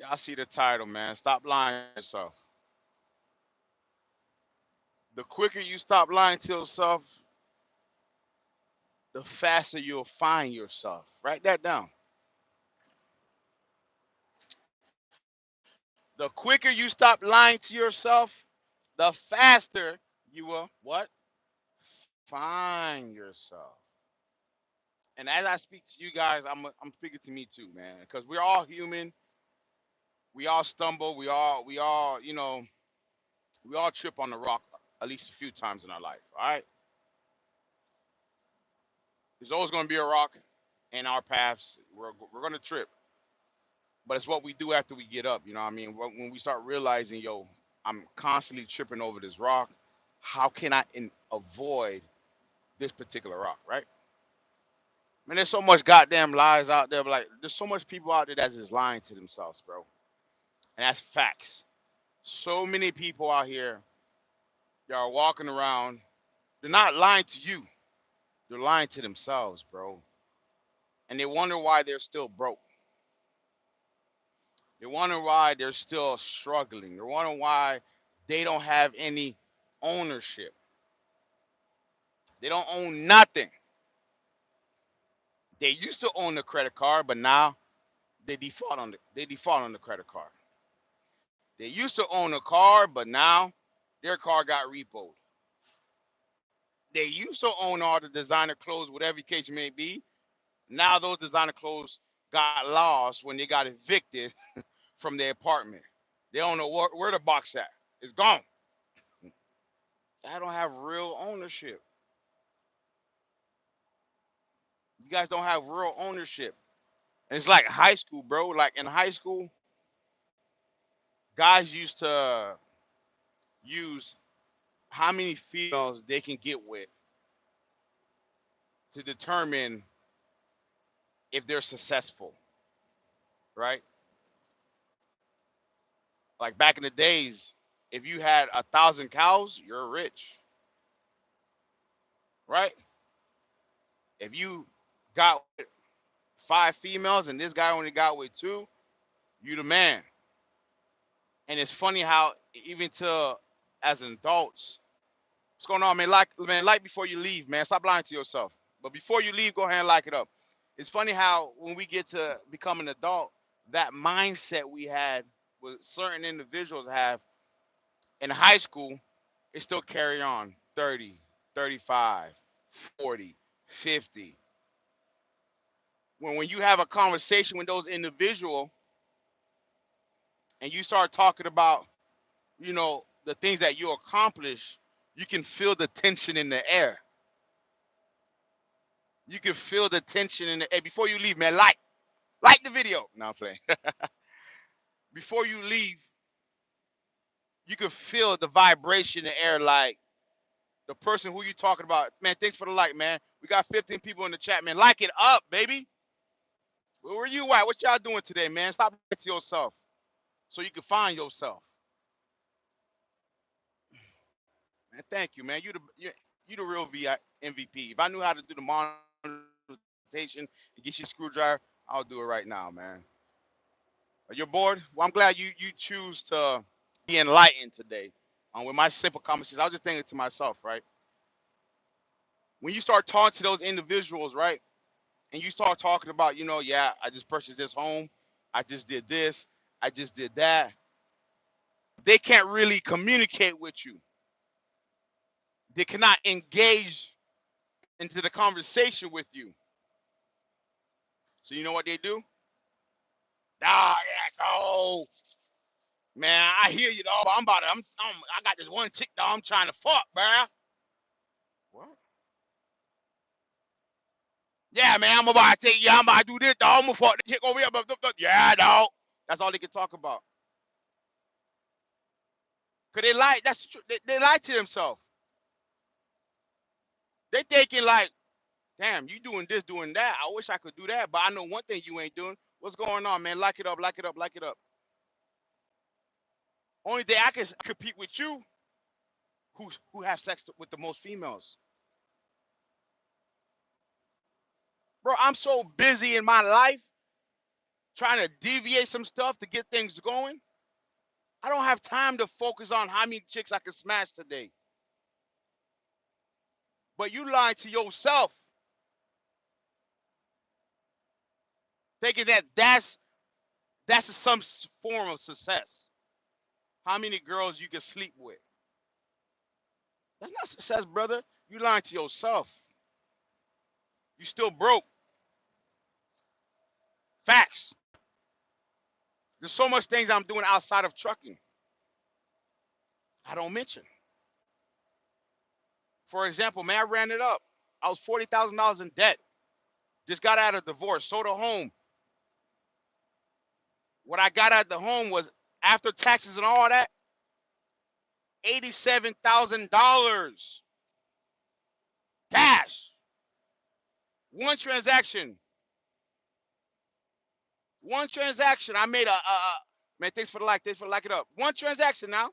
Y'all see the title, man. Stop lying to yourself. The quicker you stop lying to yourself, the faster you'll find yourself. Write that down. The quicker you stop lying to yourself, the faster you will what? Find yourself. And as I speak to you guys, I'm speaking to me too, man, because we're all human. We all stumble. We all we all trip on the rock at least a few times in our life. All right, there's always going to be a rock in our paths. We're going to trip, but it's what we do after we get up. You know what I mean? When we start realizing, yo, I'm constantly tripping over this rock. How can I avoid this particular rock? Right? Man, there's so much goddamn lies out there. But like, there's so much people out there that's just lying to themselves, bro. And that's facts. So many people out here, y'all are walking around. They're not lying to you. They're lying to themselves, bro. And they wonder why they're still broke. They wonder why they're still struggling. They wonder why they don't have any ownership. They don't own nothing. They used to own the credit card, but now they default on the credit card. They used to own a car, but now their car got repoed. They used to own all the designer clothes, whatever the case may be. Now those designer clothes got lost when they got evicted from their apartment. They don't know where the box at. It's gone. I don't have real ownership. You guys don't have real ownership. And it's like high school, bro. Like in high school, guys used to use how many females they can get with to determine if they're successful, right? Like back in the days, if you had 1,000 cows, you're rich, right? If you got with 5 females and this guy only got with two, you the man. And it's funny how even to as an adults, what's going on, man? Like before you leave, man. Stop lying to yourself. But before you leave, go ahead and like it up. It's funny how when we get to become an adult, that mindset we had with certain individuals have in high school, it still carry on 30, 35, 40, 50. When you have a conversation with those individuals and you start talking about, the things that you accomplish, you can feel the tension in the air. You can feel the tension in the air. Before you leave, man, like the video. No, I'm playing. Before you leave, you can feel the vibration in the air, like the person who you talking about. Man, thanks for the like, man. We got 15 people in the chat, man. Like it up, baby. Where you at? What y'all doing today, man? Stop lying to yourself so you can find yourself. Man, thank you, man. You the real MVP. If I knew how to do the monetization and get you a screwdriver, I'll do it right now, man. You're bored? Well, I'm glad you choose to be enlightened today. With my simple conversations, I was just thinking to myself, right? When you start talking to those individuals, right, and you start talking about, yeah, I just purchased this home, I just did this, I just did that. They can't really communicate with you. They cannot engage into the conversation with you. So you know what they do? Ah, yeah, oh, man, I hear you, dog. I got this one chick, dog. I'm trying to fuck, bruh. What? Yeah, man, I'm about to take, yeah, I'm about to do this, dog. I'm gonna fuck the chick over here. Yeah, dog. That's all they can talk about. Cause they lie. That's true. They lie to themselves. They thinking like, damn, you doing this, doing that. I wish I could do that, but I know one thing you ain't doing. What's going on, man? Like it up, like it up, like it up. Only thing I can compete with you, who have sex with the most females, bro. I'm so busy in my life. trying to deviate some stuff to get things going. I don't have time to focus on how many chicks I can smash today. But you lying to yourself, thinking that that's some form of success. How many girls you can sleep with? That's not success, brother. You lying to yourself. You still broke. Facts. There's so much things I'm doing outside of trucking. I don't mention. For example, man, I ran it up. I was $40,000 in debt. Just got out of divorce, sold a home. What I got out of the home was, after taxes and all that, $87,000 cash. One transaction. One transaction. I made man, thanks for the like. Thanks for liking it up. One transaction now.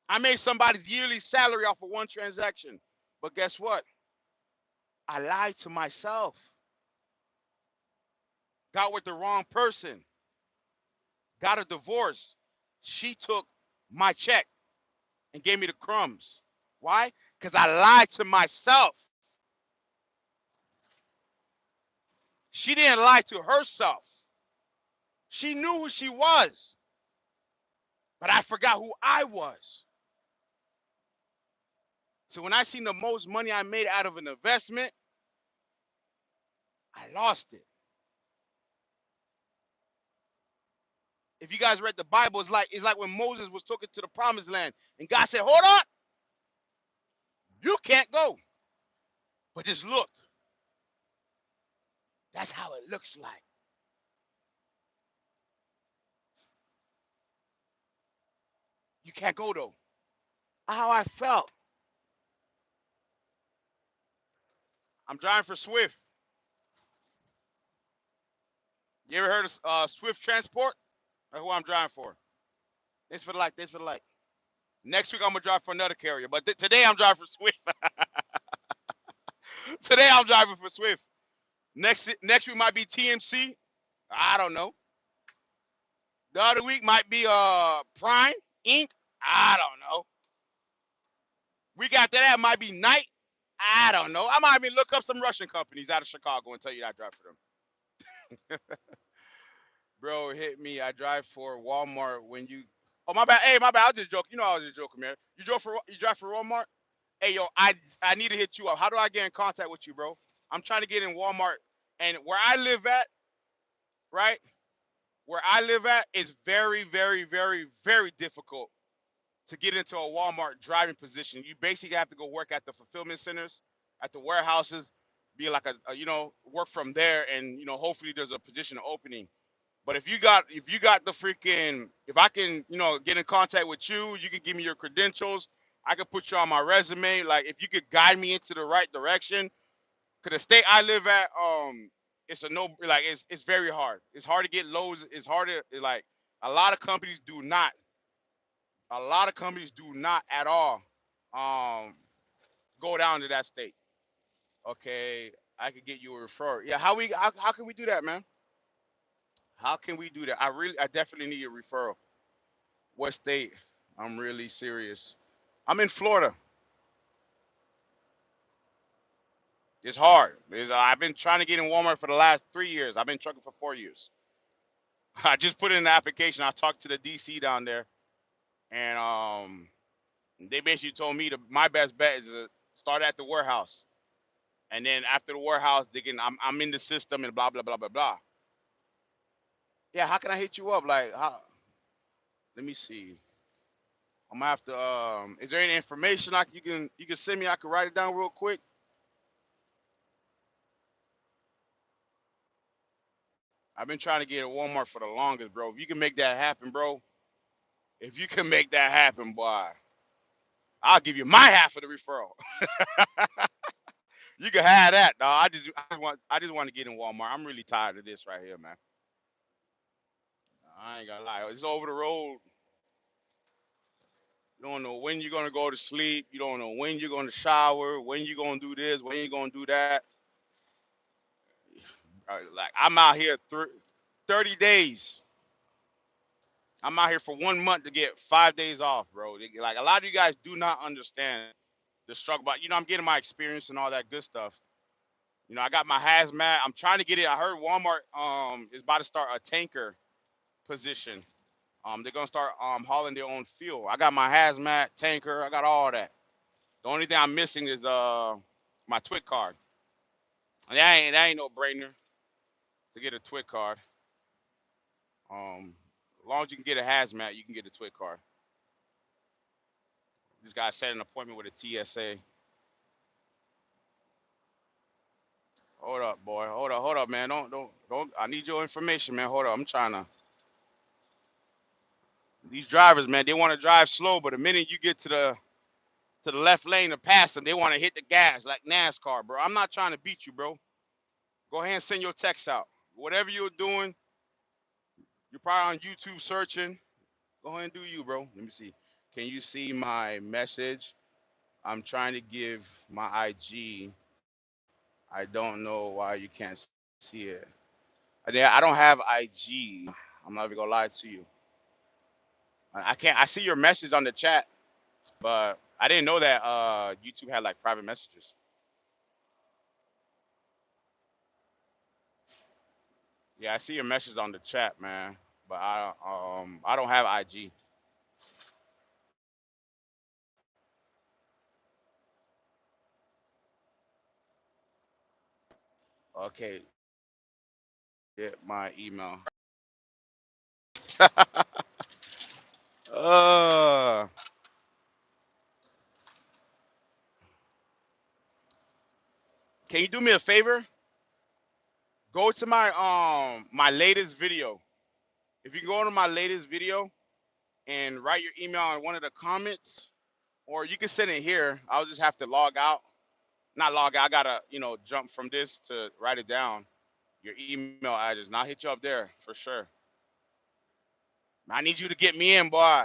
I made somebody's yearly salary off of one transaction. But guess what? I lied to myself. Got with the wrong person. Got a divorce. She took my check and gave me the crumbs. Why? Because I lied to myself. She didn't lie to herself. She knew who she was, but I forgot who I was. So when I seen the most money I made out of an investment, I lost it. If you guys read the Bible, it's like when Moses was taken to the promised land and God said, hold on, you can't go, but just look. That's how it looks like. You can't go though. How I felt. I'm driving for Swift. You ever heard of Swift Transport? That's who I'm driving for. Thanks for the like. Thanks for the like. Next week I'm gonna drive for another carrier, but today I'm driving for Swift. Today I'm driving for Swift. Next week might be TMC. I don't know. The other week might be Prime Inc. I don't know. Week after that might be Night. I don't know. I might even look up some Russian companies out of Chicago and tell you that I drive for them. Bro, hit me. I drive for Walmart when you. Oh, my bad. Hey, my bad. I was just joking. You know I was just joking, man. You drive for Walmart? Hey, yo, I need to hit you up. How do I get in contact with you, bro? I'm trying to get in Walmart, and where I live at, right? Where I live at is very, very, very, very difficult to get into a Walmart driving position. You basically have to go work at the fulfillment centers, at the warehouses, be like work from there, and hopefully there's a position opening. But if you got the freaking, if I can, get in contact with you, you can give me your credentials. I could put you on my resume. Like, if you could guide me into the right direction, cause the state I live at, it's a no, like it's very hard. It's hard to get loads. It's harder. Like, a lot of companies do not. A lot of companies do not at all, um, go down to that state. Okay, I could get you a referral. Yeah, how can we do that, man? How can we do that? I definitely need a referral. What state? I'm really serious. I'm in Florida. It's hard. I've been trying to get in Walmart for the last 3 years. I've been trucking for 4 years. I just put in an application. I talked to the DC down there, and they basically told me my best bet is to start at the warehouse, and then after the warehouse, I'm in the system and blah blah blah blah blah. Yeah, how can I hit you up? Like, how? Let me see. I'm gonna have to. Is there any information you can send me? I can write it down real quick. I've been trying to get a Walmart for the longest, bro. If you can make that happen, bro. If you can make that happen, boy, I'll give you my half of the referral. You can have that, dog. I just want to get in Walmart. I'm really tired of this right here, man. I ain't gonna lie. It's over the road. You don't know when you're gonna go to sleep. You don't know when you're gonna shower. When you're gonna do this. When you're gonna do that. Like, I'm out here. 30 days. I'm out here for 1 month to get 5 days off, bro. Like a lot of you guys do not understand the struggle. But I'm getting my experience and all that good stuff. I got my hazmat. I'm trying to get it. I heard Walmart is about to start a tanker position. They're gonna start hauling their own fuel. I got my hazmat tanker. I got all that. The only thing I'm missing is my TWIC card. And that ain't no brainer to get a TWIC card. As long as you can get a hazmat, you can get a TWIC card. This guy set an appointment with a TSA. Hold up, boy. Hold up, man. Don't. I need your information, man. Hold up. I'm trying to. These drivers, man, they want to drive slow, but the minute you get to the left lane to pass them, they want to hit the gas like NASCAR, bro. I'm not trying to beat you, bro. Go ahead and send your text out. Whatever you're doing, you're probably on YouTube searching. Go ahead and do you, bro. Let me see. Can you see my message? I'm trying to give my IG. I don't know why you can't see it. I don't have IG. I'm not even gonna lie to you. I can't. I see your message on the chat, but I didn't know that YouTube had like private messages. Yeah, I see your message on the chat, man. But I don't have IG. Okay, get my email. uh, can you do me a favor? Go to my latest video. If you go to my latest video and write your email in one of the comments, or you can send it here. I'll just have to log out. Not log out. I gotta jump from this to write it down. Your email address. And I'll hit you up there for sure. I need you to get me in, boy.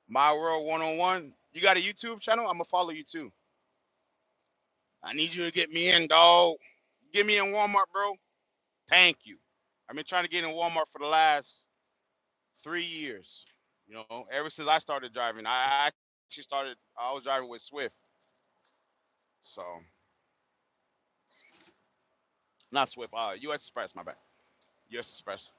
My World 101. You got a YouTube channel? I'm gonna follow you too. I need you to get me in, dog. Get me in Walmart, bro. Thank you. I've been trying to get in Walmart for the last 3 years. Ever since I started driving. I actually started. I was driving with Swift. So not Swift. U.S. Express. My bad. U.S. Express.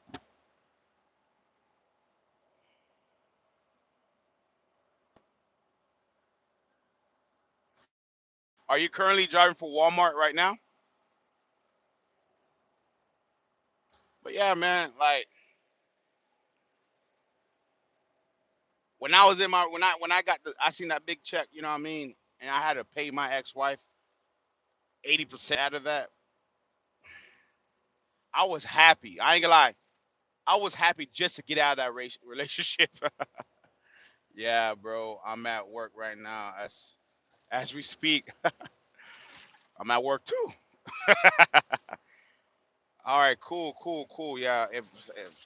Are you currently driving for Walmart right now? But yeah, man. Like when I was in my when I got I seen that big check. You know what I mean? And I had to pay my ex-wife 80% out of that. I was happy. I ain't gonna lie. I was happy just to get out of that relationship. Yeah, bro. I'm at work right now as we speak. I'm at work too. All right, cool, cool, cool. Yeah, if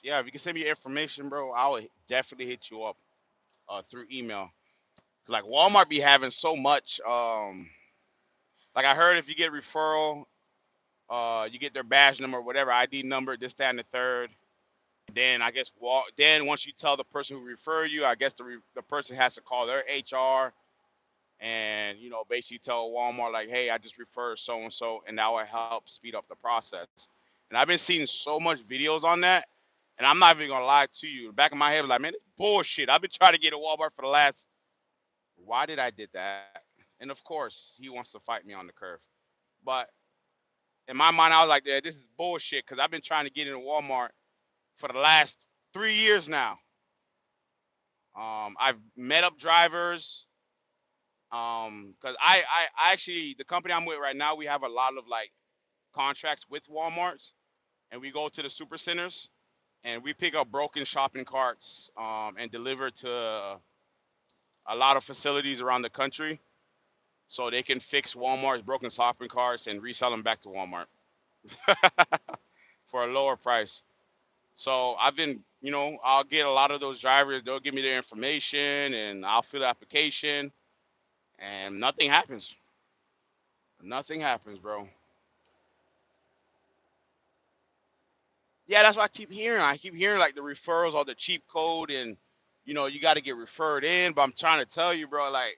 you can send me your information, bro, I will definitely hit you up through email. 'Cause, like Walmart be having so much. Like I heard if you get referral, you get their badge number, whatever ID number, this, that, and the third. Then I guess then once you tell the person who referred you, I guess the person has to call their HR and basically tell Walmart like, hey, I just referred so and so, and that will help speed up the process. And I've been seeing so much videos on that, and I'm not even gonna lie to you. The back of my head was like, man, it's bullshit. I've been trying to get a Walmart for the last. Why did I did that? And of course, he wants to fight me on the curve. But in my mind, I was like, yeah, this is bullshit because I've been trying to get into Walmart for the last 3 years now. I've met up drivers. Because I actually the company I'm with right now, we have a lot of like contracts with Walmarts, and we go to the super centers and we pick up broken shopping carts and deliver to a lot of facilities around the country, so they can fix Walmart's broken shopping carts and resell them back to Walmart for a lower price. So I've been, I'll get a lot of those drivers. They'll give me their information, and I'll fill the application, and nothing happens. Nothing happens, bro. Yeah, that's what I keep hearing. I keep hearing like the referrals or the cheap code, and you got to get referred in. But I'm trying to tell you, bro, like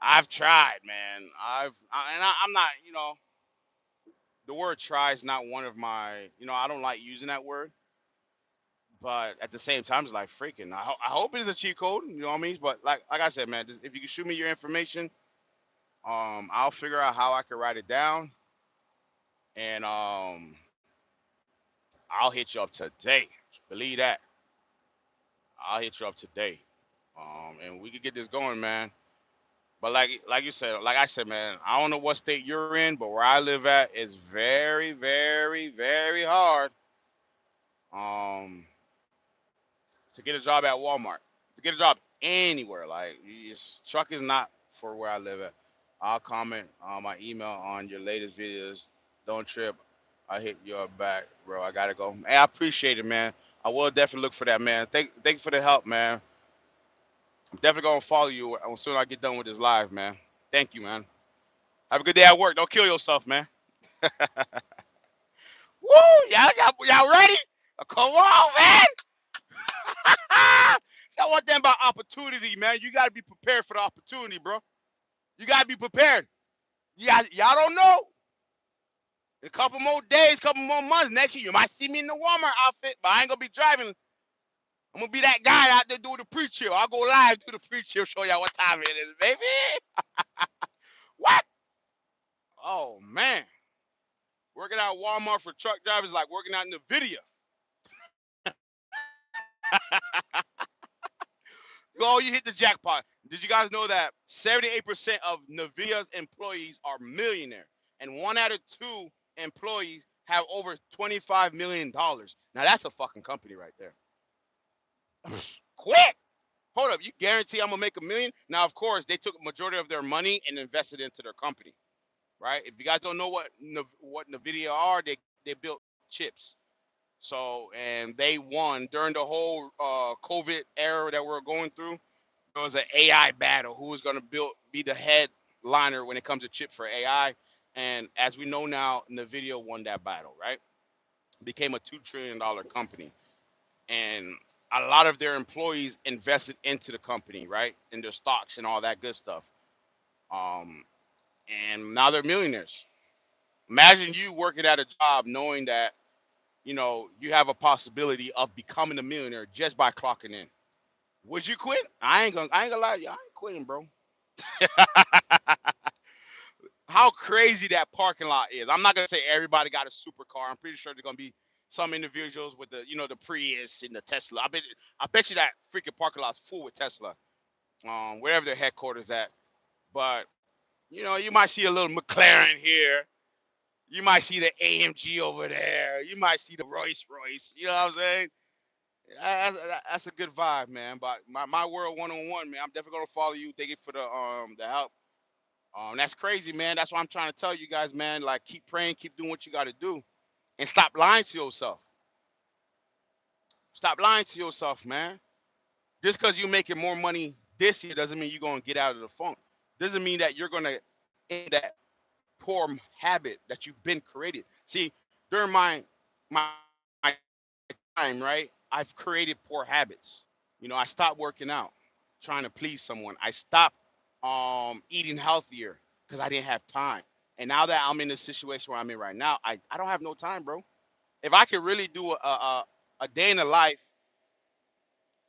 I've tried, man. I'm not, the word try is not one of my, I don't like using that word. But at the same time, it's like freaking. I hope it is a cheat code. You know what I mean? But like I said, man, just, if you can shoot me your information, I'll figure out how I can write it down, and I'll hit you up today. Believe that. I'll hit you up today, and we could get this going, man. But like you said, like I said, man, I don't know what state you're in, but where I live at is very, very, very hard um to get a job at Walmart, to get a job anywhere. Like truck is not for where I live at. I'll comment on my email on your latest videos. Don't trip. I hit your back, bro. I gotta go. Hey, I appreciate it, man. I will definitely look for that, man. Thank you for the help, man. I'm definitely gonna follow you as soon as I get done with this live, man. Thank you, man. Have a good day at work. Don't kill yourself, man. Woo! Y'all ready? Come on, man. That's one thing about opportunity, man. You gotta be prepared for the opportunity, bro. You gotta be prepared. Y'all don't know. In a couple more days, couple more months, next year you might see me in the Walmart outfit, but I ain't gonna be driving. I'm gonna be that guy out there doing the pre-chill. I'll go live, do the pre-chill, show y'all what time it is, baby. What? Oh man. Working out at Walmart for truck drivers like working out in the video. Oh, you hit the jackpot. Did you guys know that 78% of Nvidia's employees are millionaire, and 1 out of 2 employees have over $25 million? Now that's a fucking company right there. Quick, hold up. You guarantee I'm gonna make a million? Now, of course, they took a majority of their money and invested into their company, right? If you guys don't know what Nvidia are, they built chips. So, and they won during the whole COVID era that we're going through. There was an AI battle. Who was going to be the headliner when it comes to chip for AI? And as we know now, Nvidia won that battle, right? Became a $2 trillion company, and a lot of their employees invested into the company, right, in their stocks and all that good stuff. Um, and now they're millionaires. Imagine you working at a job knowing that you have a possibility of becoming a millionaire just by clocking in. Would you quit? I ain't gonna lie to you. I ain't quitting, bro. How crazy that parking lot is. I'm not gonna say everybody got a supercar. I'm pretty sure there's gonna be some individuals with the Prius and the Tesla. I bet you that freaking parking lot's full with Tesla. Wherever their headquarters at. But you might see a little McLaren here. You might see the AMG over there. You might see the Rolls Royce. You know what I'm saying? That's a good vibe, man. But my world 101, man. I'm definitely gonna follow you. Thank you for the help. That's crazy, man. That's what I'm trying to tell you guys, man. Like, keep praying, keep doing what you got to do, and stop lying to yourself. Stop lying to yourself, man. Just because you're making more money this year doesn't mean you're gonna get out of the funk. Doesn't mean that you're gonna end that poor habit that you've been created. See, during my time, right, I've created poor habits. I stopped working out, trying to please someone. I stopped eating healthier because I didn't have time. And now that I'm in the situation where I'm in right now, I don't have no time, bro. If I could really do a day in the life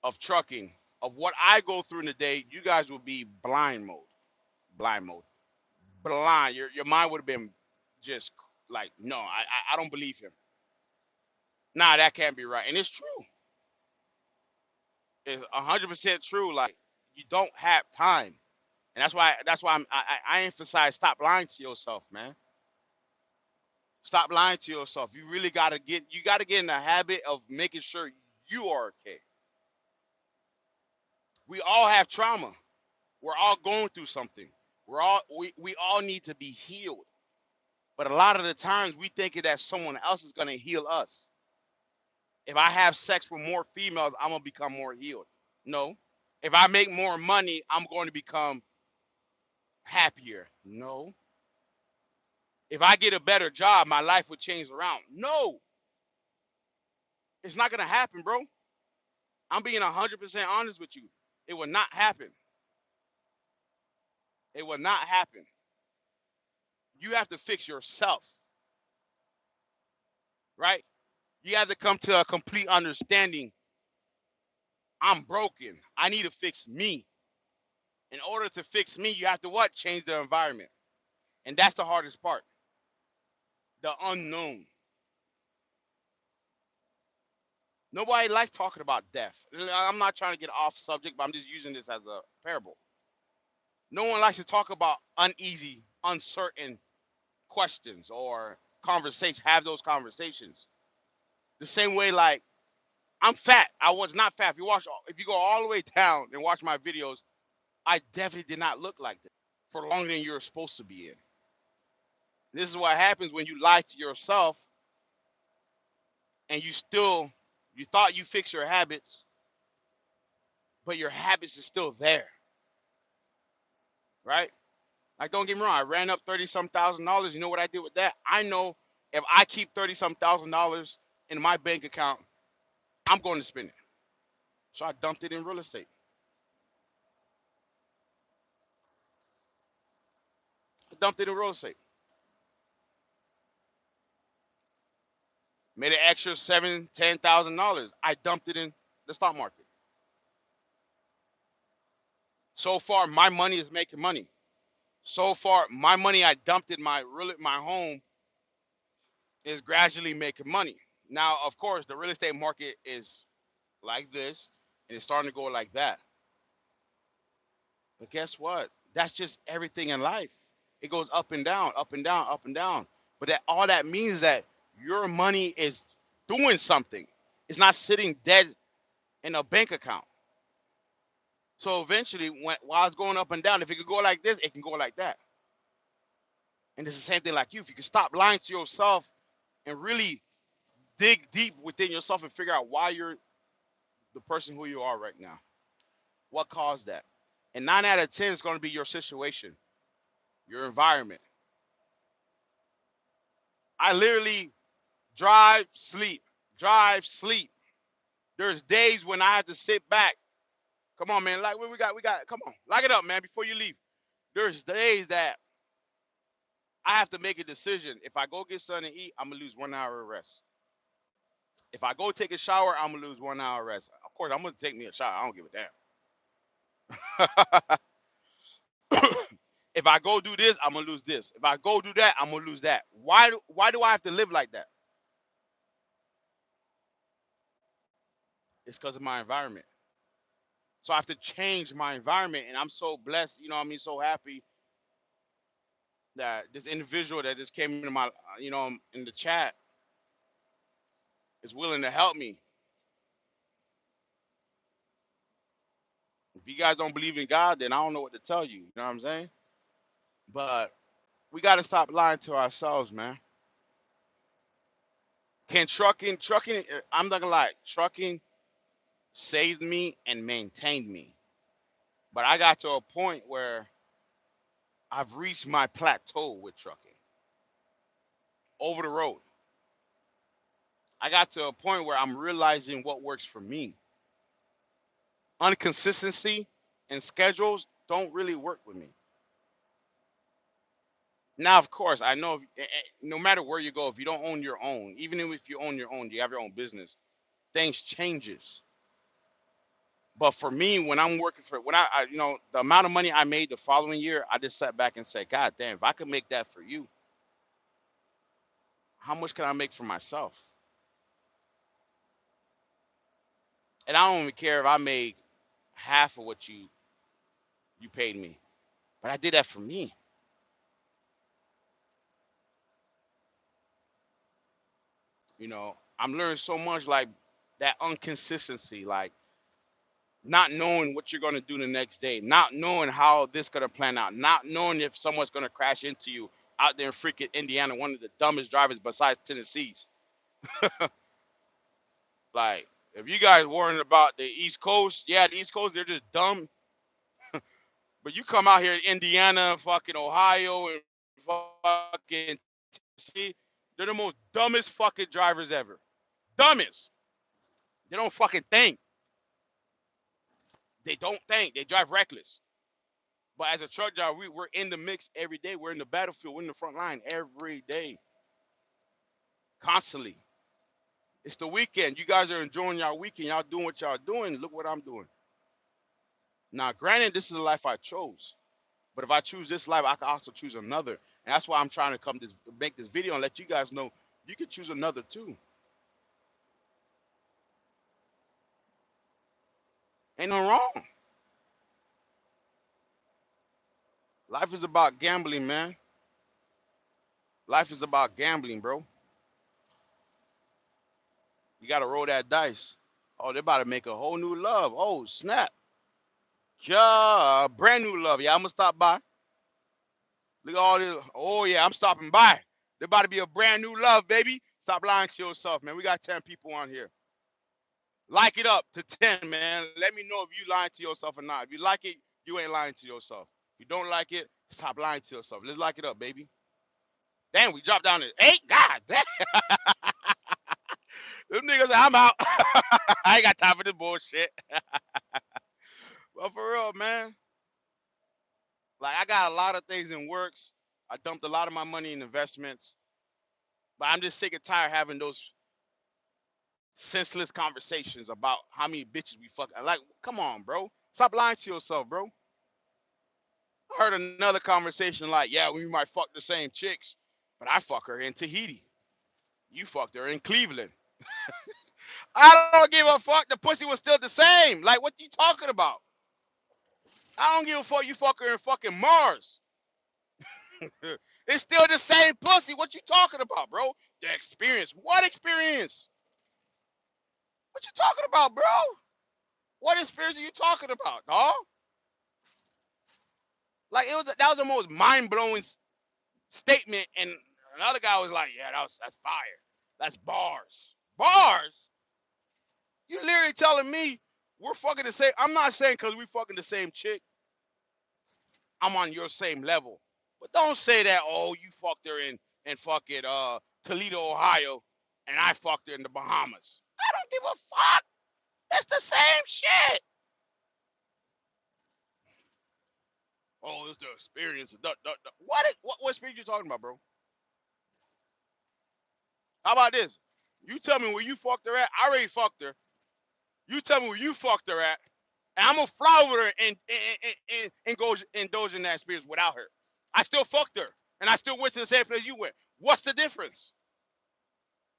of trucking, of what I go through in the day, you guys will be blind mode. Blind mode. Blind. Your mind would have been just like, no, I don't believe him. Nah, that can't be right. And it's true. It's 100% true. Like, you don't have time. And that's why I emphasize, stop lying to yourself, man. Stop lying to yourself. You gotta get in the habit of making sure you are okay. We all have trauma. We're all going through something. We all need to be healed. But a lot of the times we think that someone else is gonna heal us. If I have sex with more females, I'm gonna become more healed. No. If I make more money, I'm going to become happier. No. If I get a better job, my life would change around. No. It's not gonna happen, bro. I'm being 100% honest with you. It will not happen. It will not happen. You have to fix yourself, right? You have to come to a complete understanding. I'm broken. I need to fix me. In order to fix me, you have to what? Change the environment. And that's the hardest part. The unknown. Nobody likes talking about death. I'm not trying to get off subject, but I'm just using this as a parable. No one likes to talk about uneasy, uncertain questions or conversations, have those conversations. The same way, like, I'm fat. I was not fat. If you go all the way down and watch my videos, I definitely did not look like this for longer than you're supposed to be in. This is what happens when you lie to yourself and you thought you fixed your habits, but your habits is still there, right? Like, don't get me wrong, I ran up 30 some $1,000. You know what I did with that? I know if I keep 30 some $1,000 in my bank account, I'm going to spend it. So I dumped it in real estate. I dumped it in real estate. Made an extra $7,000, $10,000. I dumped it in the stock market. So far, my money is making money. So far, my money I dumped in my home is gradually making money. Now, of course, the real estate market is like this, and it's starting to go like that. But guess what? That's just everything in life. It goes up and down, up and down, up and down. But that all that means is that your money is doing something. It's not sitting dead in a bank account. So eventually, while it's going up and down, if it can go like this, it can go like that. And it's the same thing like you. If you can stop lying to yourself and really dig deep within yourself and figure out why you're the person who you are right now, what caused that? And 9 out of 10 is going to be your situation, your environment. I literally drive, sleep, drive, sleep. There's days when I have to sit back. Come on, man. Like what we got. Come on, lock it up, man. Before you leave, there's days that I have to make a decision. If I go get something to eat, I'm gonna lose 1 hour of rest. If I go take a shower, I'm gonna lose 1 hour rest. Of course, I'm gonna take me a shower. I don't give a damn. If I go do this, I'm gonna lose this. If I go do that, I'm gonna lose that. Why do I have to live like that? It's because of my environment. So I have to change my environment, and I'm so blessed. You know what I mean? So happy that this individual that just came into my, in the chat is willing to help me. If you guys don't believe in God, then I don't know what to tell you. You know what I'm saying? But we got to stop lying to ourselves, man. Can trucking, I'm not gonna lie, trucking saved me and maintained me. But I got to a point where I've reached my plateau with trucking over the road. I got to a point where I'm realizing what works for me. Inconsistency and schedules don't really work with me. Now, of course, I know no matter where you go, if you don't own your own, even if you own your own, you have your own business, things changes. But for me, when I'm working when the amount of money I made the following year, I just sat back and said, God damn, if I could make that for you, how much can I make for myself? And I don't even care if I made half of what you paid me, but I did that for me. I'm learning so much, like that inconsistency, like not knowing what you're gonna do the next day, not knowing how this gonna plan out, not knowing if someone's gonna crash into you out there in freaking Indiana, one of the dumbest drivers besides Tennessee's. Like, if you guys worrying about the East Coast, yeah, the East Coast, they're just dumb. But you come out here in Indiana, fucking Ohio, and fucking Tennessee, they're the most dumbest fucking drivers ever. Dumbest. They don't fucking think. They don't think. They drive reckless. But as a truck driver, we're in the mix every day. We're in the battlefield. We're in the front line every day, constantly. It's the weekend. You guys are enjoying y'all weekend. Y'all doing what y'all doing. Look what I'm doing. Now, granted, this is the life I chose. But if I choose this life, I can also choose another. And that's why I'm trying to make this video and let you guys know you can choose another too. Ain't no wrong. Life is about gambling, man. Life is about gambling, bro. You gotta roll that dice. Oh, they're about to make a whole new love. Oh, snap. Yeah, brand new love. Yeah, I'm gonna stop by. Look at all this. Oh yeah, I'm stopping by. There about to be a brand new love, baby. Stop lying to yourself, man. We got 10 people on here. Like it up to 10, man. Let me know if you lying to yourself or not. If you like it, you ain't lying to yourself. If you don't like it, stop lying to yourself. Let's like it up, baby. Damn, we dropped down to 8. God damn. Them niggas say, I'm out. I ain't got time for this bullshit. But for real, man. Like I got a lot of things in works. I dumped a lot of my money in investments. But I'm just sick and tired having those senseless conversations about how many bitches we fuck. Like, come on, bro. Stop lying to yourself, bro. I heard another conversation like, yeah, we might fuck the same chicks, but I fuck her in Tahiti. You fucked her in Cleveland. I don't give a fuck. The pussy was still the same. Like, what you talking about? I don't give a fuck. You fuck her in fucking Mars. It's still the same pussy. What you talking about, bro? The experience. What experience? What you talking about, bro? What experience are you talking about, dog? Like that was the most mind blowing statement, and another guy was like, "Yeah, that's fire. That's bars. Bars. You literally telling me we're fucking the same. I'm not saying because we fucking the same chick, I'm on your same level. But don't say that. Oh, you fucked her in fucking Toledo, Ohio, and I fucked her in the Bahamas. I don't give a fuck. It's the same shit. Oh, it's the experience. What experience you talking about, bro? How about this? You tell me where you fucked her at. I already fucked her. You tell me where you fucked her at, and I'm gonna fly over her and go indulge in that experience without her. I still fucked her, and I still went to the same place you went. What's the difference?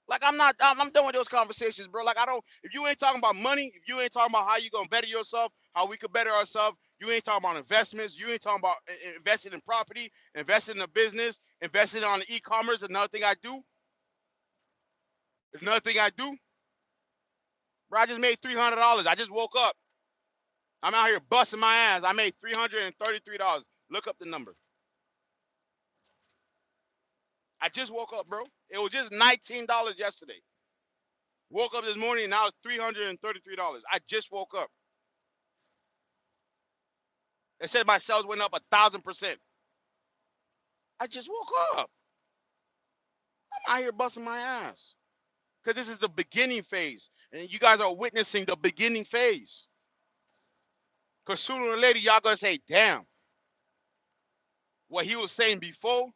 Like I'm done with those conversations, bro. Like I don't. If you ain't talking about money, if you ain't talking about how you gonna better yourself, how we could better ourselves, you ain't talking about investments. You ain't talking about investing in property, investing in a business, investing on e-commerce. Another thing I do. Another thing I do. Bro, I just made $300. I just woke up. I'm out here busting my ass. I made $333. Look up the number. I just woke up, bro. It was just $19 yesterday. Woke up this morning and now it's $333. I just woke up. It said my sales went up 1,000%. I just woke up. I'm out here busting my ass. Because this is the beginning phase. And you guys are witnessing the beginning phase. Because sooner or later, y'all going to say, damn, what he was saying before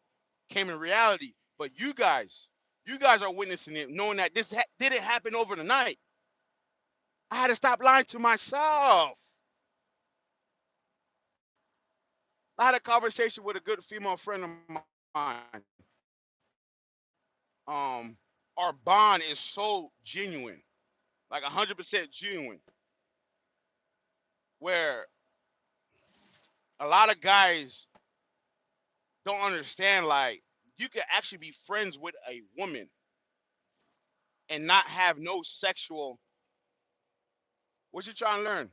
came in reality. But you guys are witnessing it, knowing that this didn't happen over the night. I had to stop lying to myself. I had a conversation with a good female friend of mine. Our bond is so genuine, like 100% genuine, where a lot of guys don't understand. Like you can actually be friends with a woman and not have no sexual. What you trying to learn?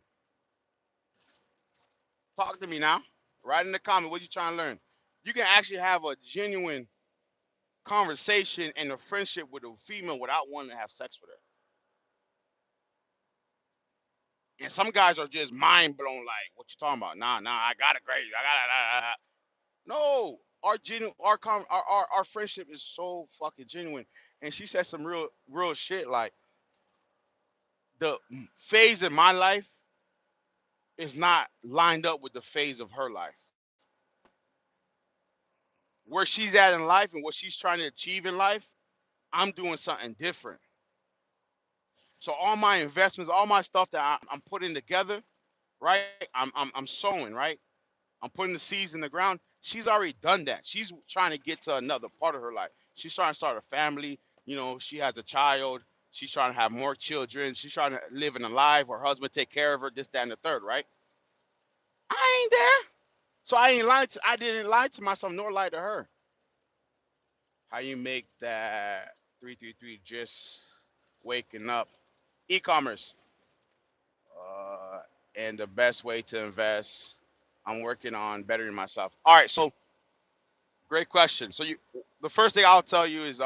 Talk to me now. Write in the comment what you trying to learn. You can actually have a genuine conversation and a friendship with a female without wanting to have sex with her. And some guys are just mind blown, like, what you talking about? Nah, I got it great. I got it. No, our friendship is so fucking genuine. And she said some real shit like the phase in my life is not lined up with the phase of her life. Where she's at in life and what she's trying to achieve in life, I'm doing something different. So all my investments, all my stuff that I'm putting together, right? I'm sowing, right? I'm putting the seeds in the ground. She's already done that. She's trying to get to another part of her life. She's trying to start a family. You know, she has a child. She's trying to have more children. She's trying to live in a life. Her husband take care of her, this, that, and the third, right? I ain't there. So I didn't lie to myself nor lie to her. How you make that 333 just waking up? E-commerce. Uh, and the best way to invest. I'm working on bettering myself. All right, so great question. So the first thing I'll tell you is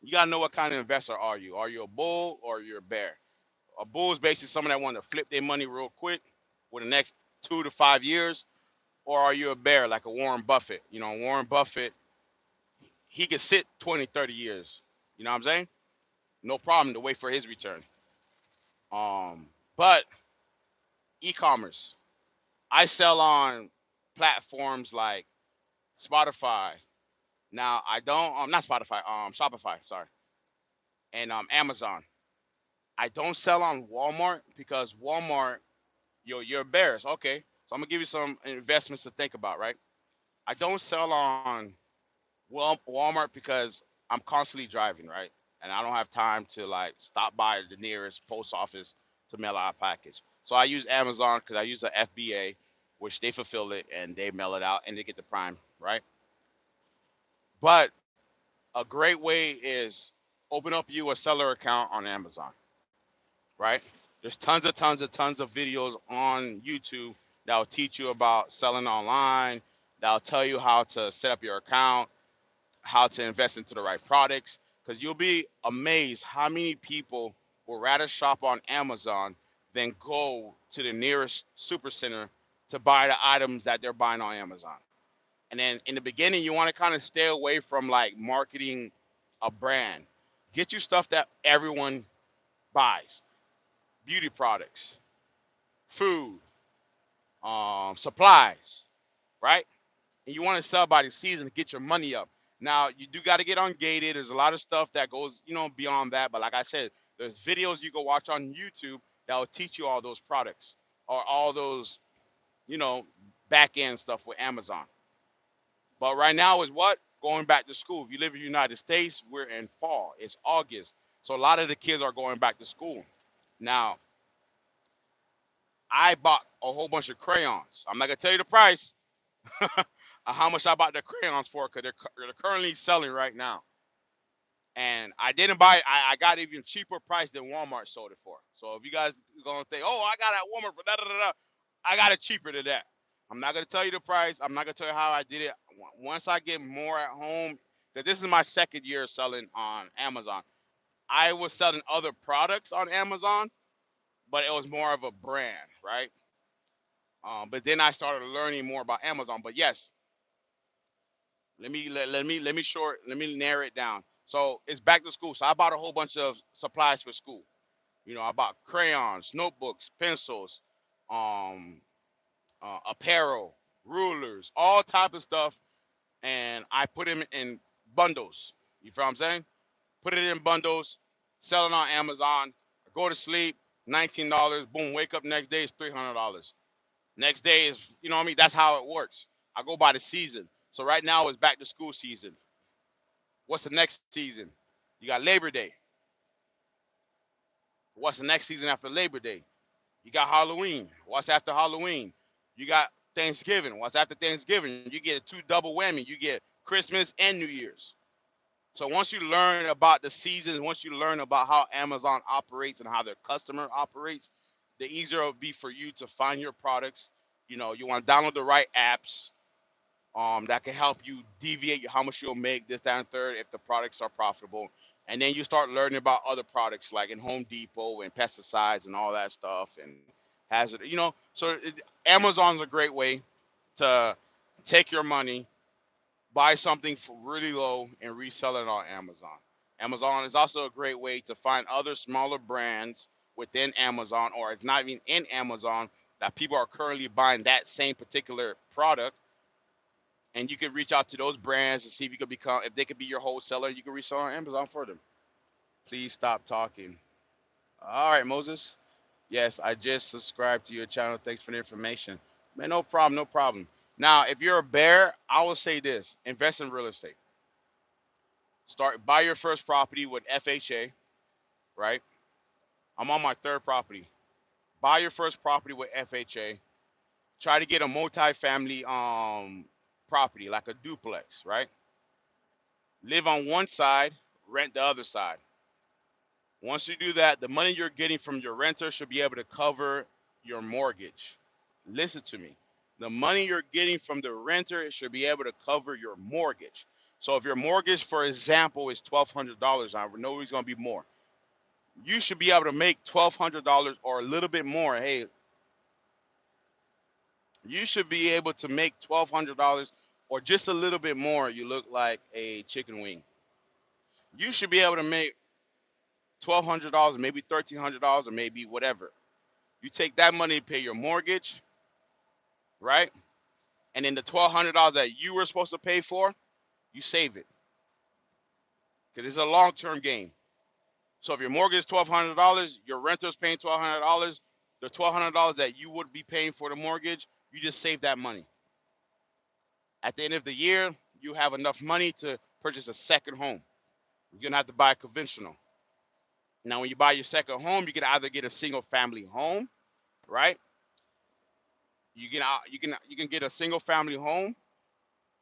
you gotta know what kind of investor are you. Are you a bull or you're a bear? A bull is basically someone that want to flip their money real quick with the next 2 to 5 years. Or are you a bear like a Warren Buffett? You know, Warren Buffett, he could sit 20, 30 years. You know what I'm saying? No problem to wait for his return. But e-commerce, I sell on platforms like Spotify. Now I don't not Spotify, Shopify, sorry, and Amazon. I don't sell on Walmart because Walmart, you're embarrassed. Okay, so I'm gonna give you some investments to think about, right? I don't sell on Walmart because I'm constantly driving, right? And I don't have time to like stop by the nearest post office to mail out a package. So I use Amazon because I use the FBA, which they fulfill it and they mail it out and they get the Prime, right? But a great way is open up you a seller account on Amazon, right? There's tons of videos on YouTube that will teach you about selling online, that'll tell you how to set up your account, how to invest into the right products, because you'll be amazed how many people will rather shop on Amazon than go to the nearest super center to buy the items that they're buying on Amazon. And then in the beginning, you want to kind of stay away from like marketing a brand. Get you stuff that everyone buys: beauty products, food, supplies, right? And you want to sell by the season to get your money up. Now you do got to get ungated. There's a lot of stuff that goes, beyond that. But like I said, there's videos you go watch on YouTube that will teach you all those products or all those, you know, back end stuff with Amazon. But right now is what? Going back to school. If you live in the United States, we're in fall. It's August. So a lot of the kids are going back to school. Now, I bought a whole bunch of crayons. I'm not gonna tell you the price, how much I bought the crayons for, because they're currently selling right now. And I didn't buy it. I got even cheaper price than Walmart sold it for. So if you guys gonna think, oh, I got it at Walmart for da da da da, I got it cheaper than that. I'm not gonna tell you the price. I'm not gonna tell you how I did it. Once I get more at home, because this is my second year selling on Amazon. I was selling other products on Amazon, but it was more of a brand, right? But then I started learning more about Amazon. But yes, let me narrow it down. So it's back to school. So I bought a whole bunch of supplies for school. You know, I bought crayons, notebooks, pencils, um, apparel, rulers, all type of stuff, and I put them in bundles. You feel what I'm saying? Put it in bundles, sell it on Amazon. I go to sleep, $19. Boom, wake up next day is $300. Next day is, you know what I mean? That's how it works. I go by the season. So right now it's back to school season. What's the next season? You got Labor Day. What's the next season after Labor Day? You got Halloween. What's after Halloween? You got Thanksgiving. What's after Thanksgiving? You get a two double whammy. You get Christmas and New Year's. So once you learn about the seasons, once you learn about how Amazon operates and how their customer operates, the easier it'll be for you to find your products. You know, you want to download the right apps, that can help you deviate how much you'll make, this, that, and third, if the products are profitable. And then you start learning about other products like in Home Depot and pesticides and all that stuff and hazard, So Amazon's a great way to take your money, buy something for really low, and resell it on Amazon. Amazon is also a great way to find other smaller brands within Amazon, or it's not even in Amazon, that people are currently buying that same particular product, and you can reach out to those brands and see if you could become, if they could be your wholesaler. You can resell on Amazon for them. Please stop talking. All right, Moses. Yes, I just subscribed to your channel. Thanks for the information. Man, no problem, no problem. Now, if you're a bear, I will say this: invest in real estate. Start buy your first property with FHA, right? I'm on my third property. Buy your first property with FHA. Try to get a multi-family property, like a duplex, right? Live on one side, rent the other side. Once you do that, the money you're getting from your renter should be able to cover your mortgage. Listen to me. The money you're getting from the renter should be able to cover your mortgage. So if your mortgage, for example, is $1,200, I know it's going to be more. You should be able to make $1,200 or a little bit more. Hey, you should be able to make $1,200 or just a little bit more. You look like a chicken wing. You should be able to make $1,200, maybe $1,300, or maybe whatever. You take that money to pay your mortgage, right? And then the $1,200 that you were supposed to pay for, you save it because it's a long-term gain. So if your mortgage is $1,200, your renter is paying $1,200, the $1,200 that you would be paying for the mortgage, you just save that money. At the end of the year, you have enough money to purchase a second home. You're gonna have to buy a conventional. Now, when you buy your second home, you can either get a single-family home, right? You can get a single-family home,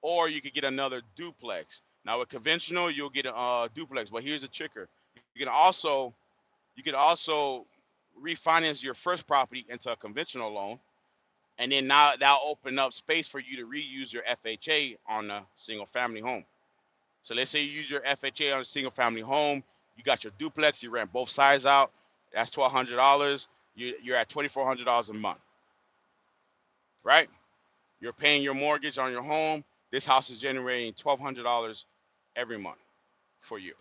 or you could get another duplex. Now, with conventional, you'll get a duplex, but here's the kicker: you can also refinance your first property into a conventional loan, and then now that'll open up space for you to reuse your FHA on a single-family home. So let's say you use your FHA on a single-family home, you got your duplex, you rent both sides out. That's $1,200. You're at $2,400 a month, right? You're paying your mortgage on your home. This house is generating $1,200 every month for you.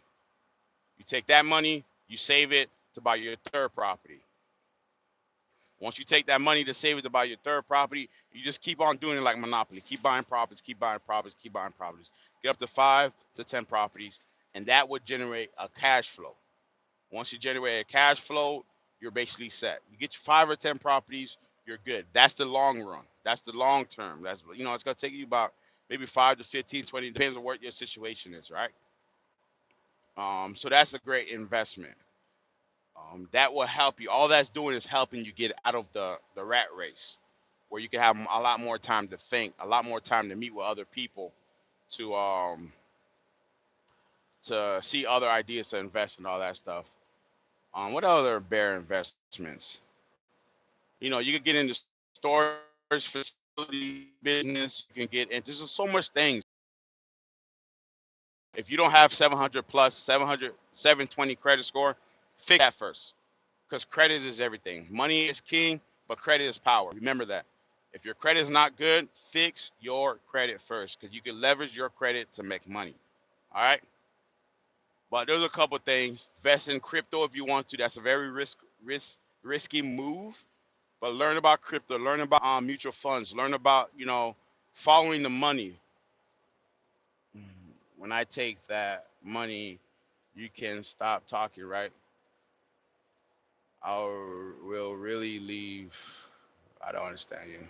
You take that money, you save it to buy your third property. Once you take that money to save it to buy your third property, you just keep on doing it like Monopoly. Keep buying properties, keep buying properties, keep buying properties. Get up to 5 to 10 properties, and that would generate a cash flow. Once you generate a cash flow, you're basically set. You get your 5 or 10 properties, you're good. That's the long run. That's the long term. It's gonna take you about maybe 5 to 15, 20, depends on what your situation is, right? So that's a great investment. That will help you. All that's doing is helping you get out of the rat race, where you can have a lot more time to think, a lot more time to meet with other people, to see other ideas to invest in all that stuff. What other bear investments? You could get into storage facility business. You can get into there's just so much things. If you don't have 700 plus 700 720 credit score, fix that first, because credit is everything. Money is king, but credit is power. Remember that. If your credit is not good, fix your credit first, because you can leverage your credit to make money. All right. But there's a couple things. Invest in crypto if you want to. That's a very risky move. But learn about crypto. Learn about mutual funds. Learn about following the money. When I take that money, you can stop talking, right? I will really leave. I don't understand you.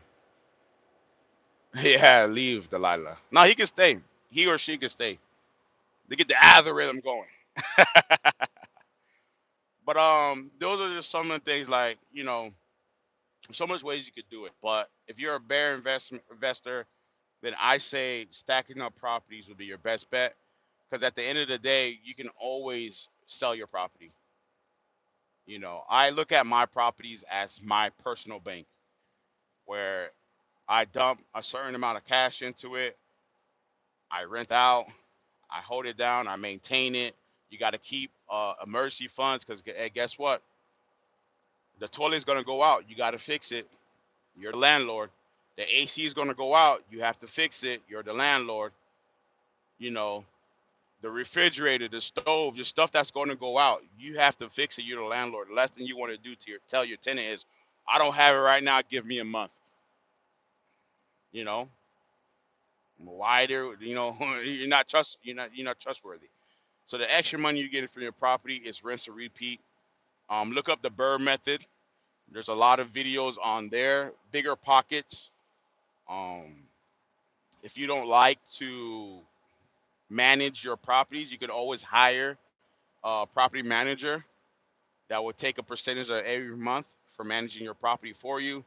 Yeah, leave Delilah. No, he can stay. He or she can stay. They get the algorithm going. But those are just some of the things, like, so much ways you could do it. But if you're a bear investor, then I say stacking up properties would be your best bet, because at the end of the day, you can always sell your property. I look at my properties as my personal bank, where I dump a certain amount of cash into it, I rent out, I hold it down, I maintain it. You got to keep emergency funds, because guess what? The toilet's gonna go out. You got to fix it. You're the landlord. The AC is gonna go out. You have to fix it. You're the landlord. You know, The refrigerator, the stove, the stuff that's going to go out, you have to fix it. You're the landlord. The last thing you want to do to tell your tenant is, I don't have it right now. Give me a month. You know why? You're not trustworthy. So the extra money you get from your property is rinse and repeat. Look up the Burr method. There's a lot of videos on there. Bigger pockets. Um, if you don't like to manage your properties, you could always hire a property manager that will take a percentage of every month for managing your property for you.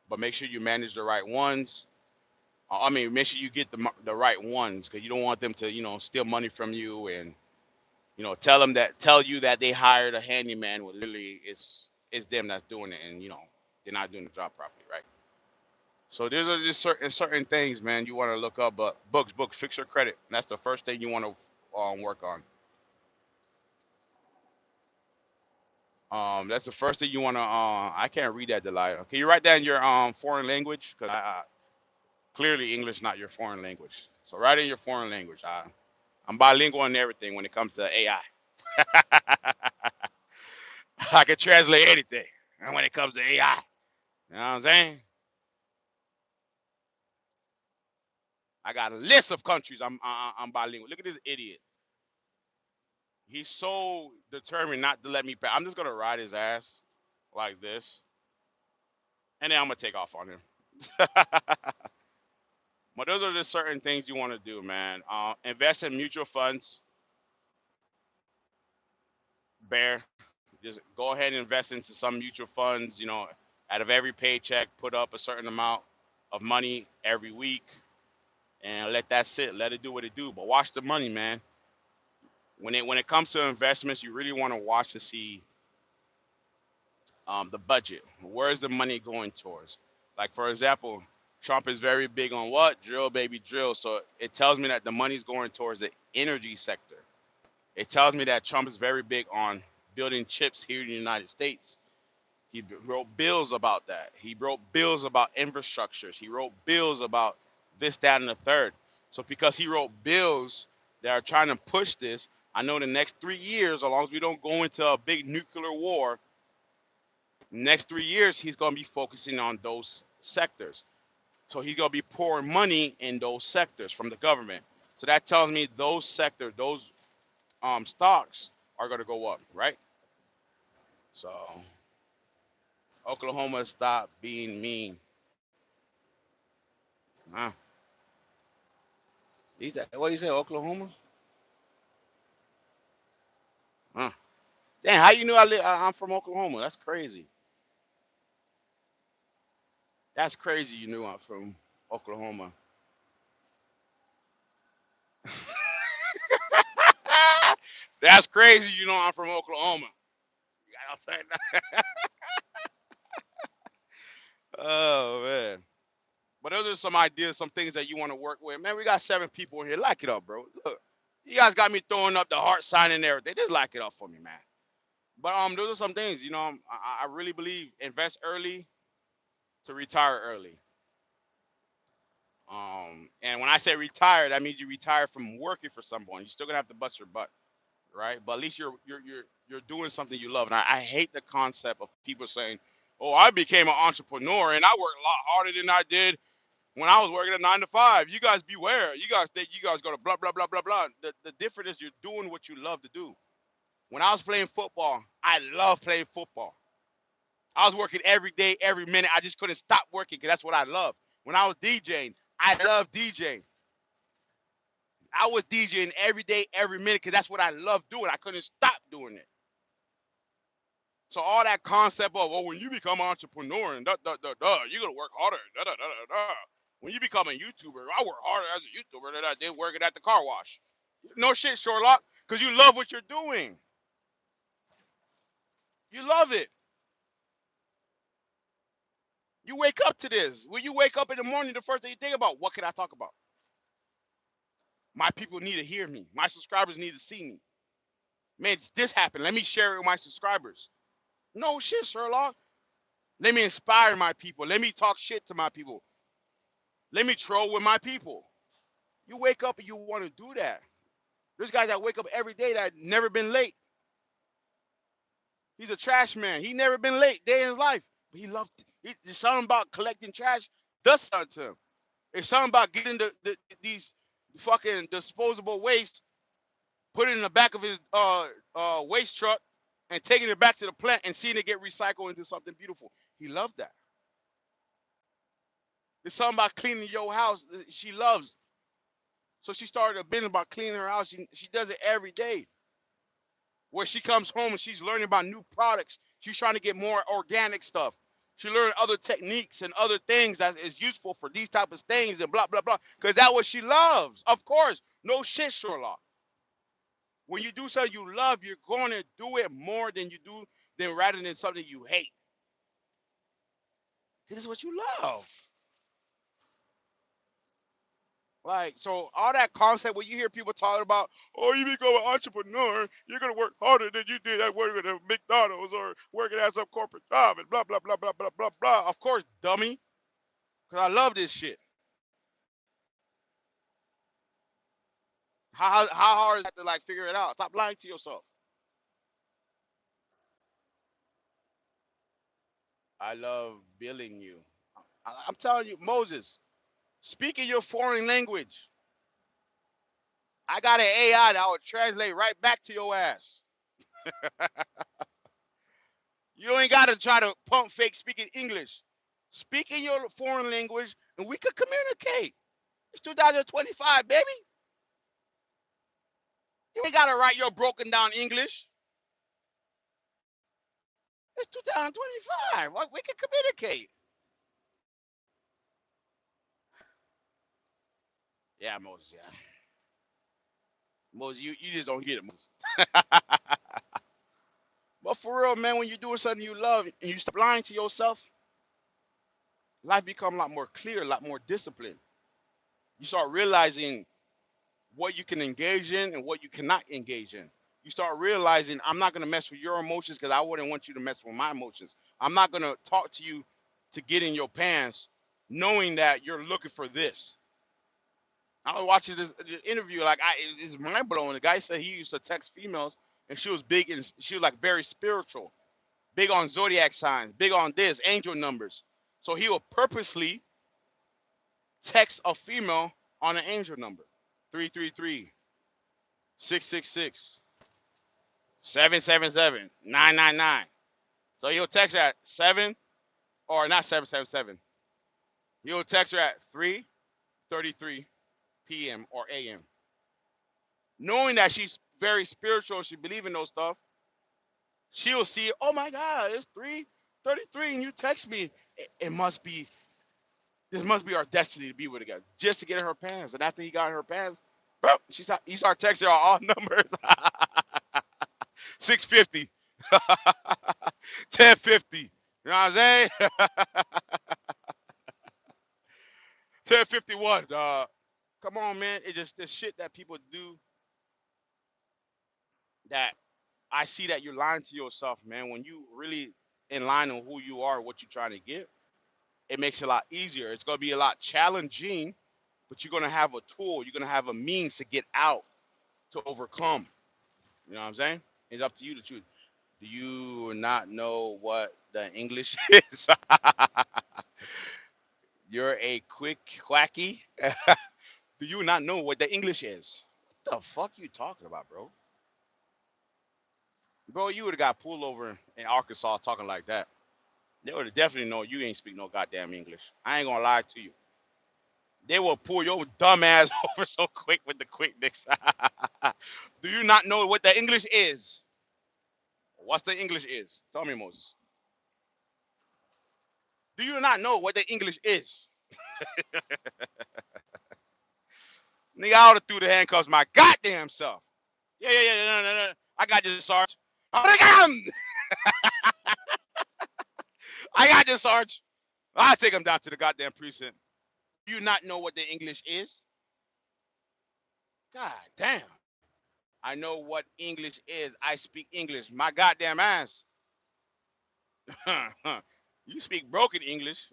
But make sure you manage the right ones. Make sure you get the right ones, because you don't want them to steal money from you and tell you that they hired a handyman when literally it's them that's doing it, and they're not doing the job properly, right? So there's just certain things, man, you want to look up. But books, fix your credit. That's the first thing you want to work on. That's the first thing you want to. I can't read that, Delilah. Can you write that in your foreign language? Because clearly English not your foreign language. So write in your foreign language. I'm bilingual in everything when it comes to AI. I can translate anything. And when it comes to AI, you know what I'm saying? I got a list of countries I'm bilingual. Look at this idiot. He's so determined not to let me pass. I'm just gonna ride his ass like this, and then I'm gonna take off on him. But those are just certain things you want to do, man. Invest in mutual funds. Bear, just go ahead and invest into some mutual funds. Out of every paycheck, put up a certain amount of money every week, and let that sit. Let it do what it do. But watch the money, man. When it comes to investments, you really want to watch to see the budget. Where is the money going towards? Like, for example, Trump is very big on what? Drill, baby, drill. So it tells me that the money's going towards the energy sector. It tells me that Trump is very big on building chips here in the United States. He wrote bills about that. He wrote bills about infrastructures. He wrote bills about this, that, and the third. So because he wrote bills that are trying to push this, I know the next 3 years, as long as we don't go into a big nuclear war, next 3 years, he's going to be focusing on those sectors. So he's going to be pouring money in those sectors from the government. So that tells me those sectors, those stocks are going to go up, right? So Oklahoma, stop being mean. Huh? What do you say, Oklahoma? Huh? Damn, how you knew I'm from Oklahoma? That's crazy. That's crazy. You knew I'm from Oklahoma. That's crazy. You know I'm from Oklahoma. You got what I'm saying? Oh man. But those are some ideas, some things that you want to work with. Man, we got 7 people in here. Like it up, bro. Look, you guys got me throwing up the heart sign and everything. Just like it up for me, man. But those are some things. I really believe invest early to retire early. And when I say retire, that means you retire from working for someone. You're still gonna have to bust your butt, right? But at least you're doing something you love. And I hate the concept of people saying, "Oh, I became an entrepreneur and I worked a lot harder than I did when I was working at 9 to 5." You guys beware. You guys think you guys go to blah blah blah blah blah. The difference is you're doing what you love to do. When I was playing football, I love playing football. I was working every day, every minute. I just couldn't stop working because that's what I love. When I was DJing, I love DJing. I was DJing every day, every minute because that's what I love doing. I couldn't stop doing it. So all that concept of, oh, when you become an entrepreneur and you're gonna work harder. When you become a YouTuber, I work harder as a YouTuber than I did working at the car wash. No shit, Sherlock, because you love what you're doing. You love it. You wake up to this. When you wake up in the morning, the first thing you think about, what can I talk about? My people need to hear me. My subscribers need to see me. Man, this happened. Let me share it with my subscribers. No shit, Sherlock. Let me inspire my people. Let me talk shit to my people. Let me troll with my people. You wake up and you want to do that. There's guys that wake up every day that never been late. He's a trash man. He never been late day in his life. But he loved it. There's something about collecting trash does something to him. It's something about getting these fucking disposable waste, put it in the back of his waste truck, and taking it back to the plant and seeing it get recycled into something beautiful. He loved that. There's something about cleaning your house that she loves. So she started a business about cleaning her house. She does it every day. Where she comes home and she's learning about new products. She's trying to get more organic stuff. She learned other techniques and other things that is useful for these type of things and blah blah blah. Because that's what she loves. Of course, no shit, Sherlock. When you do something you love, you're going to do it more than you do than rather than something you hate. This is what you love. Like, so all that concept when you hear people talking about, oh, you become an entrepreneur, you're gonna work harder than you did at working at McDonald's or working at some corporate job and blah blah blah blah blah blah blah. Of course, dummy, because I love this shit. How hard is that to like figure it out? Stop lying to yourself. I love billing you. I'm telling you, Moses, speaking your foreign language. I got an AI that will translate right back to your ass. You ain't got to try to pump fake speaking English. Speak in your foreign language and we could communicate. It's 2025, baby. You ain't got to write your broken down English. It's 2025. We can communicate. Yeah, Moses, yeah. Moses, you just don't get it, Moses. But for real, man, when you're doing something you love and you stop lying to yourself, life become a lot more clear, a lot more disciplined. You start realizing what you can engage in and what you cannot engage in. You start realizing I'm not going to mess with your emotions because I wouldn't want you to mess with my emotions. I'm not going to talk to you to get in your pants knowing that you're looking for this. I was watching this interview, like it's mind blowing. The guy said he used to text females and she was big and she was like very spiritual, big on zodiac signs, big on this, angel numbers. So he will purposely text a female on an angel number 333, 666, 777, 999. So he'll text her at 7 or not 777. He'll text her at 3:33 p.m. or a.m. Knowing that she's very spiritual, she believes in those stuff, she'll see, oh my God, it's 3:33 and you text me. It must be, this must be our destiny to be with together. Just to get in her pants. And after he got in her pants, bro, he started texting her all numbers. 650. 1050. You know what I'm saying? 1051. Come on, man. It's just this shit that people do that I see that you're lying to yourself, man. When you really in line on who you are, what you're trying to get, it makes it a lot easier. It's gonna be a lot challenging, but you're gonna have a tool, you're gonna have a means to get out to overcome. You know what I'm saying? It's up to you to choose. Do you not know what the English is? You're a quick quacky. Do you not know what the English is? What the fuck you talking about, bro? Bro, you would have got pulled over in Arkansas talking like that. They would have definitely known you ain't speak no goddamn English. I ain't gonna lie to you. They will pull your dumb ass over so quick with the quickness. Do you not know what the English is? What's the English is? Tell me, Moses. Do you not know what the English is? Nigga, I would have threw the handcuffs my goddamn self. Yeah, no. I got this, Sarge. I got this, Sarge. I'll take him down to the goddamn precinct. Do you not know what the English is? God damn. I know what English is. I speak English. My goddamn ass. You speak broken English.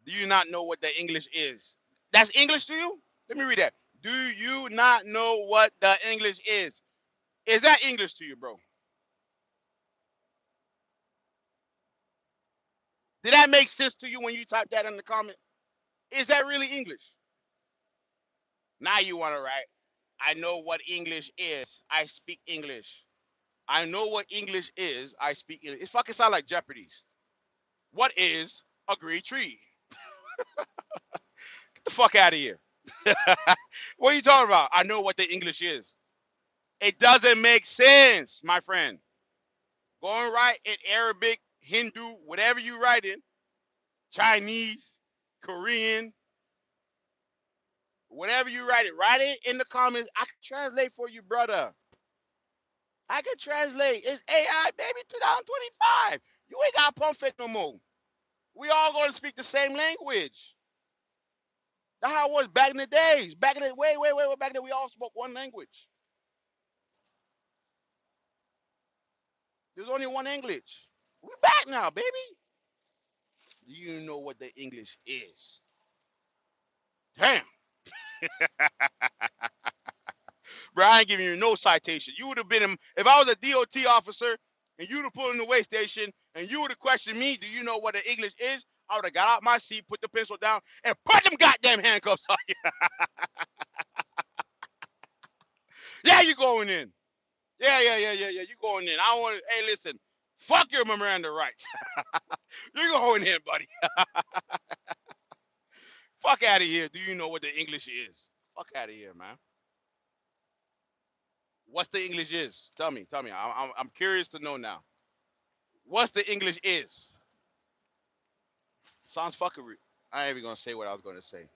Do you not know what the English is? That's English to you? Let me read that. Do you not know what the English is? Is that English to you, bro? Did that make sense to you when you typed that in the comment? Is that really English? Now you want to write, I know what English is. I speak English. I know what English is. I speak English. It fucking sound like Jeopardy's. What is a great tree? Get the fuck out of here. What are you talking about? I know what the English is. It doesn't make sense, my friend. Go and write in Arabic, Hindu, whatever you write in, Chinese, Korean, whatever you write it in the comments. I can translate for you, brother. I can translate. It's AI, baby, 2025. You ain't got pump fake no more. We all going to speak the same language. That's how it was back in the days. Back in the way back then, we all spoke one language. There's only one English. We back now, baby. Do you know what the English is? Damn. Bro, I ain't giving you no citation. You would have been, if I was a DOT officer and you'd have pulled in the weigh station and you would have questioned me, do you know what the English is? I would have got out my seat, put the pencil down, and put them goddamn handcuffs on you. Yeah, you going in. Yeah. You going in. I don't want to, hey, listen, fuck your Miranda rights. You're going in, buddy. Fuck out of here. Do you know what the English is? Fuck out of here, man. What's the English is? Tell me. I'm curious to know now. What's the English is? Sounds fuckery. I ain't even gonna say what I was gonna say.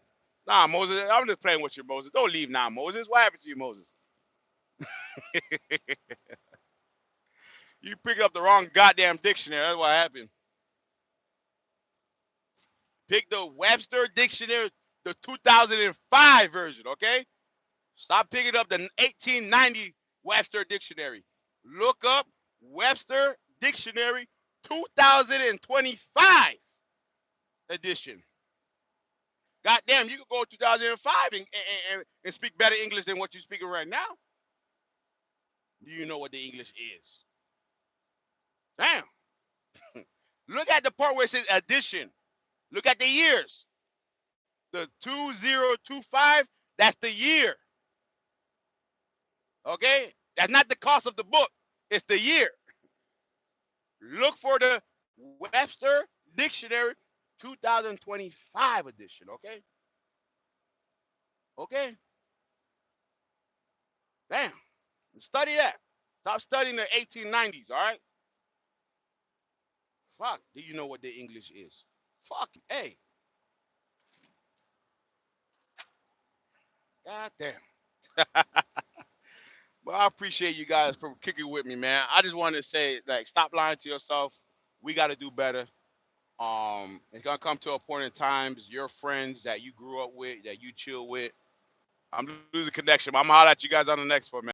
Nah, Moses. I'm just playing with you, Moses. Don't leave now, Moses. What happened to you, Moses? You picked up the wrong goddamn dictionary. That's what happened. Pick the Webster dictionary, the 2005 version, okay? Stop picking up the 1890 Webster dictionary. Look up Webster dictionary 2025 edition. Goddamn, you could go 2005 and speak better English than what you're speaking right now. Do you know what the English is? Damn. Look at the part where it says addition. Look at the years. The 2025, that's the year. Okay? That's not the cost of the book. It's the year. Look for the Webster Dictionary 2025 edition, okay? Okay? Damn. Study that. Stop studying the 1890s, all right? Fuck. Do you know what the English is? Fuck. Hey. God damn. Well, I appreciate you guys for kicking with me, man. I just wanted to say, like, stop lying to yourself. We got to do better. It's gonna come to a point in times your friends that you grew up with, that you chill with. I'm losing connection. I'm gonna holler at you guys on the next one, man.